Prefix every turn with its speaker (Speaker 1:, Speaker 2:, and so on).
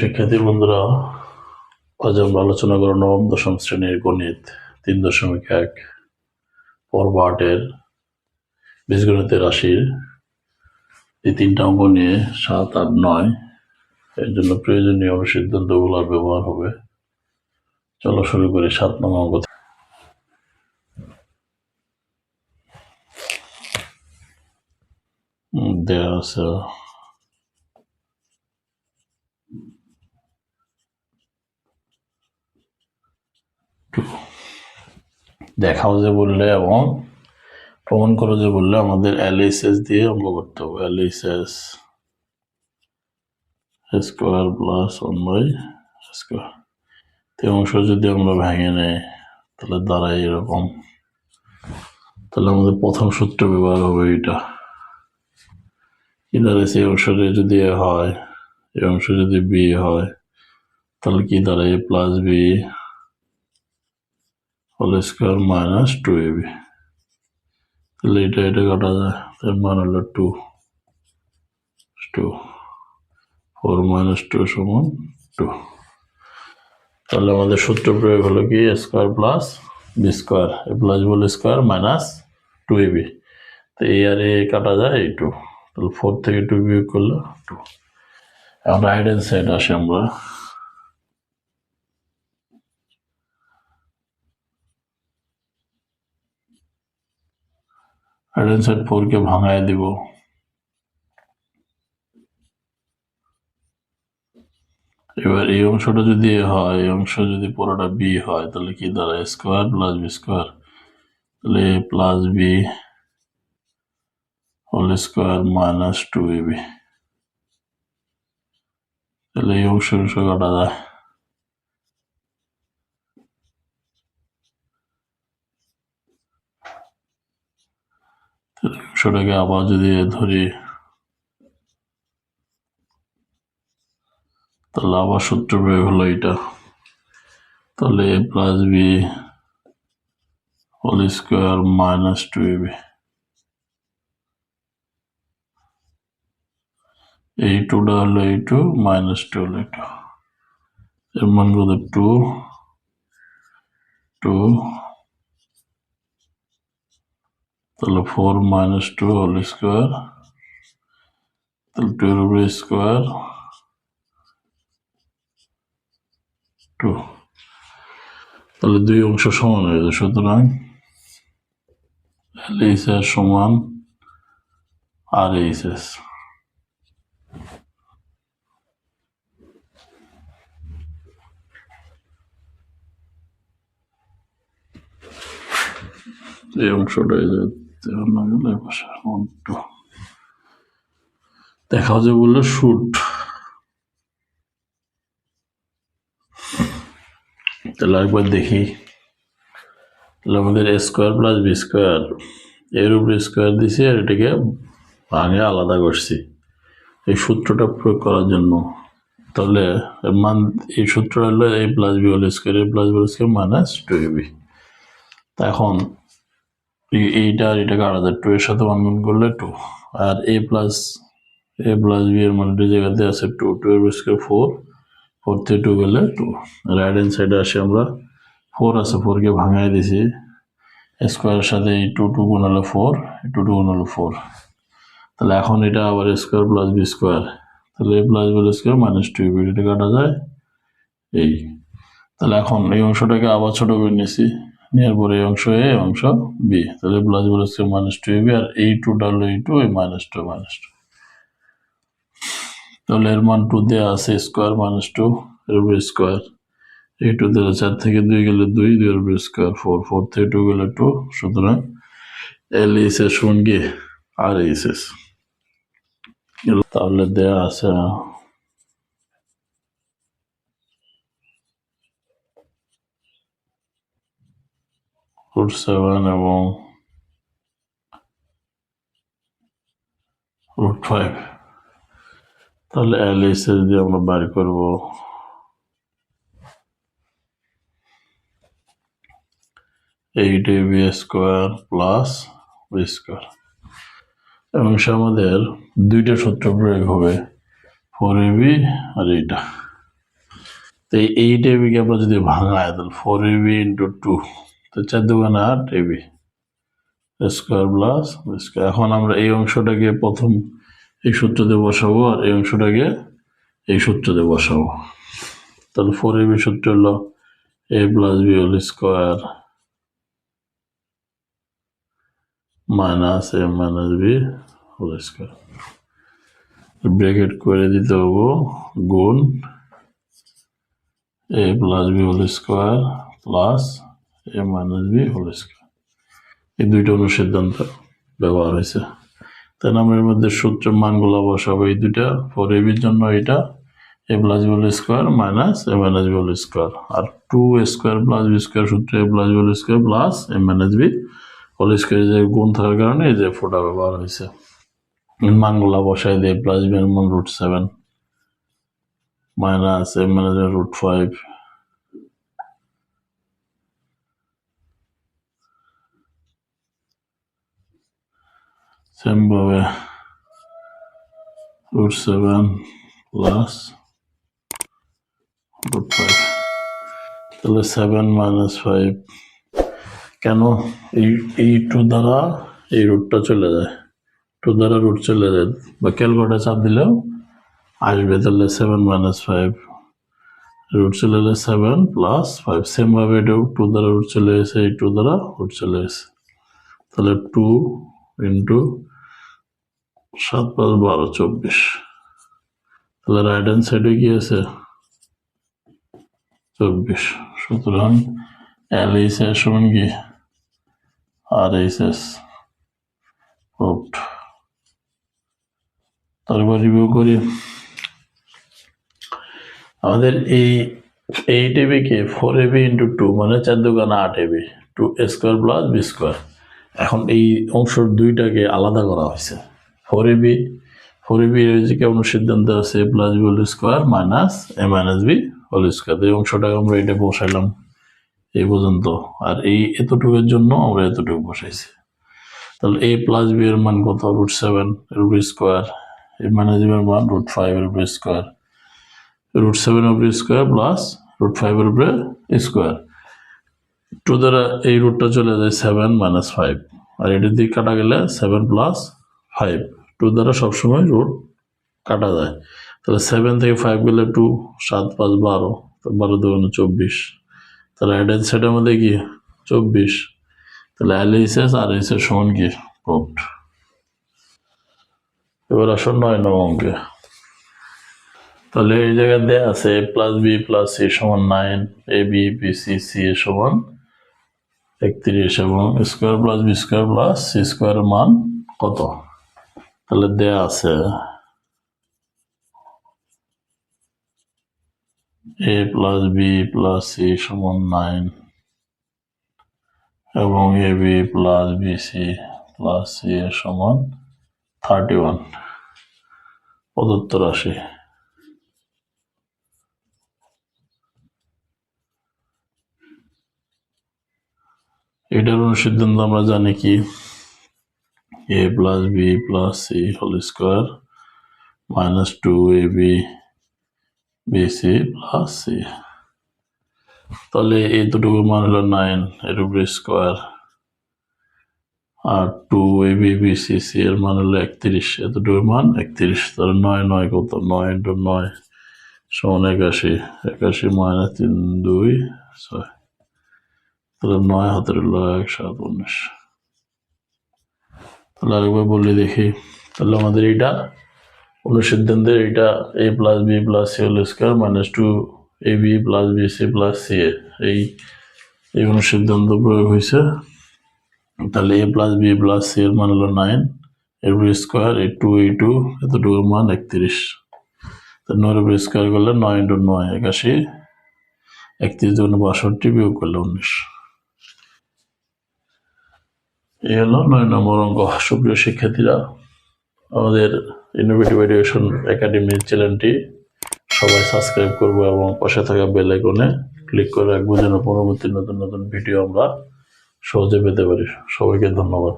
Speaker 1: শিক্ষার্থী বন্ধুরা, আজ আমরা আলোচনা করব নবম দশম শ্রেণীর গণিত 3.1 পর্ব 8-এর বীজগণিতের রাশির এই তিনটা অঙ্ক নিয়ে 7, 8, 9 এর জন্য প্রয়োজনীয় সিদ্ধান্তগুলোর ব্যবহার হবে। চলো শুরু করি 7 নং অঙ্ক থেকে। দেওয়া আছে দেখাও যে বললে এবং প্রমাণ করো যে বললে আমাদের LHS দিয়ে অঙ্ক করতে হবে। LHS square plus 1 square. এই অংশ যদি আমরা ভেঙে নেই তাহলে দাঁড়ায় এরকম। তাহলে আমাদের প্রথম সূত্র ব্যবহার হবে এটা। কি দাঁড়াইছে? এই অংশটা যদি A হয়, এই অংশ যদি B হয়, তাহলে কি দাঁড়ায়? A plus B whole square minus 2AB। তাহলে এটা কাটা যায়, তার মান হলো 2। 4 minus 2 সমান 2। তাহলে আমাদের সূত্র প্রয়োগ হলো কি? A square plus B square, A plus whole square minus 2AB। তো A আর A কাটা যায়, এই 2। তাহলে 4 থেকে 2 বিয়োগ করলে 2। এখন রাইট হ্যান্ড সাইড আসে আমরা। রাইট হ্যান্ড সাইড 4 কে ভাঙায় দিব। এবার এই অংশটা যদি A হয়, এই অংশ যদি পুরোটা B হয়, তাহলে কি দাঁড়ায়? Square plus B square. তাহলে A plus B whole square minus 2AB। তাহলে এই অংশ কাটা যায়। অংশটাকে আবার যদি ধরি, তাহলে আবার সূত্র প্রয়োগ হলো এটা। তাহলে A plus B whole square minus 2AB। এই 2টা হলো এই 2, মাইনাস 2 হলো 2। এর মান কত? 2, 2। তাহলে 4 minus 2 হোল স্কোয়ার, তাহলে 2 এর উপরে স্কোয়ার 2। তাহলে দুই অংশ সমান হয়ে যায়। সুতরাং LHS সমান RHS। এই অংশটা দেখা যায় বললে শুট। তাহলে একবার দেখি। তাহলে আমাদের A square plus B square, এর উপরে স্কোয়ার দিছি আর এটাকে ভাঙে আলাদা করছি এই সূত্রটা প্রয়োগ করার জন্য। তাহলে মান এই সূত্র হলো A plus B whole square, A plus B whole square minus 2AB। তা এখন এইটা আর এটা কাটা যায়, 2 এর সাথে 1 গুণ করলে 2, আর A প্লাস B এর মানটি জায়গাতে আছে 2, 2 এর স্কোয়ার 4, 4 থেকে 2 গেলে 2। রাইট হ্যান্ড সাইডে আসে আমরা, 4 আছে, 4 কে ভাঙায় দিছি। স্কোয়ারের সাথে এই 2 2 গুণ হলো 4, 2 2 গুণ হলো 4। তাহলে এখন এটা আবার স্কোয়ার প্লাস B স্কোয়ার, তাহলে A plus B square minus 2AB, এটা কাটা যায় এই। তাহলে এখন এই অংশটাকে আবার ছোট করে নিয়েছি, নেওয়ার পরে এই অংশ A, অংশ B। তাহলে plus B square minus 2AB, আর এই 2টা হলো এই 2, এই মাইনাস 2 মাইনাস 2। তাহলে এর মান 2 দেওয়া আছে, স্কোয়ার মাইনাস 2 এর উপরে স্কোয়ার। এই 2 দিলে 4 থেকে 2 গেলে 2, 2 এর উপরে স্কোয়ার 4, 4 থেকে 2 গেলে 2। সুতরাং LHS সমান কি? RHS। তাহলে দেয়া আছে √7 এবং √5। তাহলে LHS দিয়ে আমরা বের করব 8AB square plus B square. এবং সে আমাদের দুইটা সূত্র প্রয়োগ হবে, 4AB আর এইটা। তো এই টেবিকে আমরা যদি ভাঙায় তাহলে 4ab ইন্টু 2, তো 4 দুগুণে 8ab স্কোয়ার প্লাস স্কোয়ার। এখন আমরা এই অংশটাকে প্রথম এই সূত্র দিয়ে বসাবো আর এই অংশটাকে এই সূত্র দিয়ে বসাবো। তাহলে 4ab সূত্র হলো a plus B whole square minus a minus B whole square, bracket করে দিতে হবো গুণ a plus B whole square plus a minus B whole square. এই দুইটা অনুসিদ্ধান্ত ব্যবহার হয়েছে। তাই আমরা এর মধ্যে সূত্রের মানগুলো বসাবো। এই দুইটা 4ab এর জন্য এটা a plus B whole square minus a minus B whole square, আর 2a square plus B square সূত্র a plus B whole square plus a minus B whole square, যে গুণ থাকার কারণে এই যে ফোটা ব্যবহার হয়েছে। মানগুলা বসাই দিয়ে প্লাস বি এর মান √7 minus a minus B √5 same ভাবে √7 প্লাস √5, তাহলে 7 মাইনাস 5। কেন এই 2 দ্বারা এই রুটটা চলে যায়, 2 দ্বারা রুট চলে যায়, বা ক্যালকুলেটরে চাপ দিলেও আসবে। তাহলে 7 মাইনাস 5 রুট চলে এলে 7 প্লাস 5। সেম ভাবে এটাও 2 দ্বারা রুট চলে গেছে, এই 2 দ্বারা রুট চলে গেছে। তাহলে 2 ইন্টু 7 + 12 24। তাহলে রাইট হ্যান্ড সাইডে কি আছে 24। সুতরাং LHS সমান কি RHS প্রুভড। তারপর রিভিউ করি। আমাদের এই টেবিকে 4ab ইন্টু 2 মানে 4 দুগুণে 8ab 2a square plus B square. এখন এই অংশের দুইটাকে আলাদা করা হয়েছে। 4ab এর যে অনুসিদ্ধান্ত আছে a plus B whole square minus a minus B whole square. এই অংশটাকে আমরা এটা বসাইলাম এই পর্যন্ত, আর এই এতটুকুর জন্য আমরা এতটুকু বসাইছি। তাহলে a প্লাস বি এর মান কত √7 এর উপর স্কোয়ার, a মাইনাস বি এর মান √5 এর উপর স্কোয়ার, √7 এর উপর স্কোয়ার প্লাস √5 এর উপরে স্কোয়ার। 2 দ্বারা এই রুটটা চলে যায় 7 মাইনাস 5, আর এটার দিকে কাটা গেলে 7 প্লাস 5। 2 দ্বারা সবসময় রুট কাটা যায়। তাহলে 7 থেকে 5 গেলে 2, 7 + 5 12, 12 দুগুণে 24। তাহলে রাইট হ্যান্ড সাইডের মধ্যে কি 24। তাহলে LHS RHS সমান কি প্রুভড। এবার আসুন 9 নং অঙ্কে। তাহলে এই জায়গায় দেয়া আছে a plus B plus C সমান 9, ab bc c সমান 31 এবং square plus B square plus C স্কোয়ারের মান কত। তাহলে দেয়া আছে a plus B plus C সমান 9 এবং ab plus BC plus C এর সমান 31 প্রদত্ত রাশি। এটার অনুসিদ্ধান্ত আমরা জানি কি a plus B plus C whole square minus 2ab BC plus C. তাহলে এই দুটোর মান হলো 9 এর উপর স্কোয়ার, আর 2ab bc c এর মান হলো 31, এতটুকুর মান 31। তাহলে 9 9 কত, 9 ইন্টু 9 সমান 81, 81 মাইনাস 3 2 6। তাহলে 9 হাতের হলো 1 7 19। তাহলে আরেকবার বলি দেখি। তাহলে আমাদের এইটা অনুসিদ্ধান্তের এইটা a plus B plus C whole square minus 2ab plus BC plus C এই অনুসিদ্ধান্ত প্রয়োগ হয়েছে। তাহলে a plus B plus C এর মান হলো 9 এর উপর স্কোয়ার, এই 2 এতটুকুর মান 31। তো 9 এর উপর স্কোয়ার করলে 9 ইন্টু 9 81, 31 দুগুণে 62 বিয়োগ করলে 19। এই হলো 9 নম্বর অঙ্ক। সুপ্রিয় শিক্ষার্থীরা, আমাদের ইনোভেটিভ এডুকেশন একাডেমি চ্যানেলটি সবাই সাবস্ক্রাইব করবো এবং পাশে থাকা বেল আইকনে ক্লিক করে রাখবো যেন পরবর্তী নতুন নতুন ভিডিও আমরা সহজে পেতে পারি। সবাইকে ধন্যবাদ।